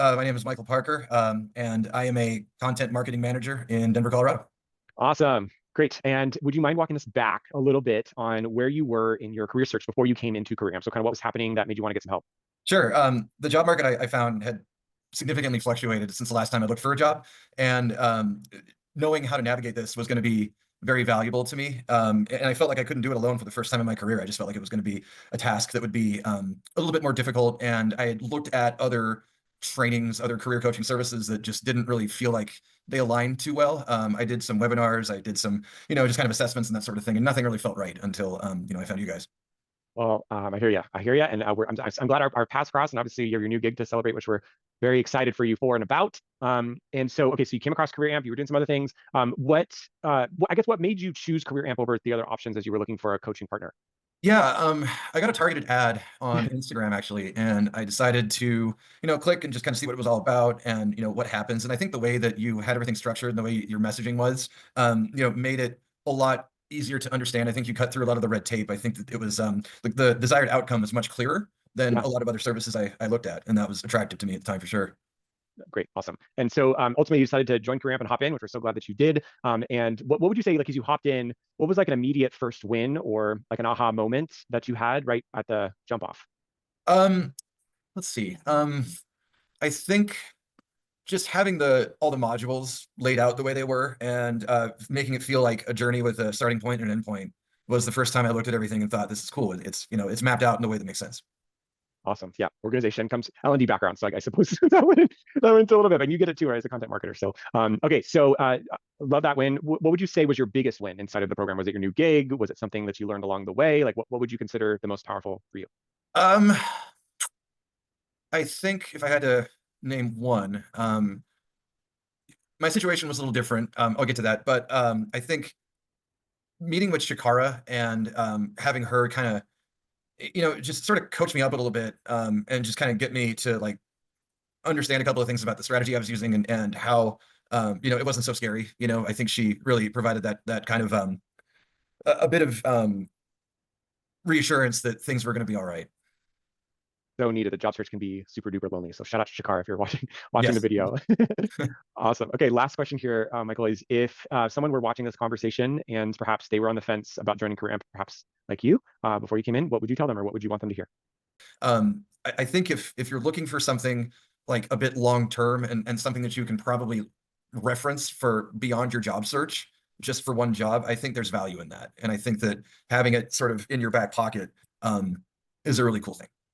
My name is Michael Parker, and I am a content marketing manager in Denver, Colorado. Awesome. Great. And would you mind walking us back a little bit on where you were in your career search before you came into Career Amp? So kind of what was happening that made you want to get some help? Sure. The job market I found had significantly fluctuated since the last time I looked for a job, and knowing how to navigate this was going to be very valuable to me. And I felt like I couldn't do it alone for the first time in my career. I just felt like it was going to be a task that would be a little bit more difficult. And I had looked at other trainings, other career coaching services that just didn't really feel like they aligned too well. I did some webinars, I did some, just kind of assessments and that sort of thing, and nothing really felt right until, I found you guys. Well, I hear you. I hear you. And I'm glad our paths crossed. And obviously, you have your new gig to celebrate, which we're very excited for you for and about. And so, okay, so you came across Career Amp. You were doing some other things. I guess, what made you choose Career Amp over the other options as you were looking for a coaching partner? Yeah, I got a targeted ad on Instagram actually, and I decided to, click and just kind of see what it was all about and, what happens. And I think the way that you had everything structured and the way your messaging was, made it a lot easier to understand. I think you cut through a lot of the red tape. I think that it was, the desired outcome was much clearer than Yeah. a lot of other services I looked at, and that was attractive to me at the time for sure. Great, awesome. And so ultimately, you decided to join Career Amp and hop in, which we're so glad that you did. And what would you say, like, as you hopped in, what was like an immediate first win or like an aha moment that you had right at the jump off? Um, let's see. I think just having all the modules laid out the way they were and making it feel like a journey with a starting point and an end point was the first time I looked at everything and thought, this is cool. It's mapped out in a way that makes sense. Awesome. Yeah. Organization comes L&D background. So I suppose that went a little bit, and you get it too, right, as a content marketer. So, okay. So, love that win. What would you say was your biggest win inside of the program? Was it your new gig? Was it something that you learned along the way? Like, what would you consider the most powerful for you? Um, I think if I had to name one, my situation was a little different. I'll get to that, but I think meeting with Shakara and having her kind of, just sort of coach me up a little bit, and just kind of get me to like understand a couple of things about the strategy I was using and how it wasn't so scary. I think she really provided that kind of a bit of reassurance that things were going to be all right. So needed. The job search can be super duper lonely. So shout out to Shakar if you're watching the Yes. video. Awesome. Okay, last question here, Michael, is if someone were watching this conversation and perhaps they were on the fence about joining Career Amp, perhaps like you, before you came in, what would you tell them, or what would you want them to hear? I think if you're looking for something like a bit long term and something that you can probably reference for beyond your job search, just for one job, I think there's value in that. And I think that having it sort of in your back pocket is a really cool thing.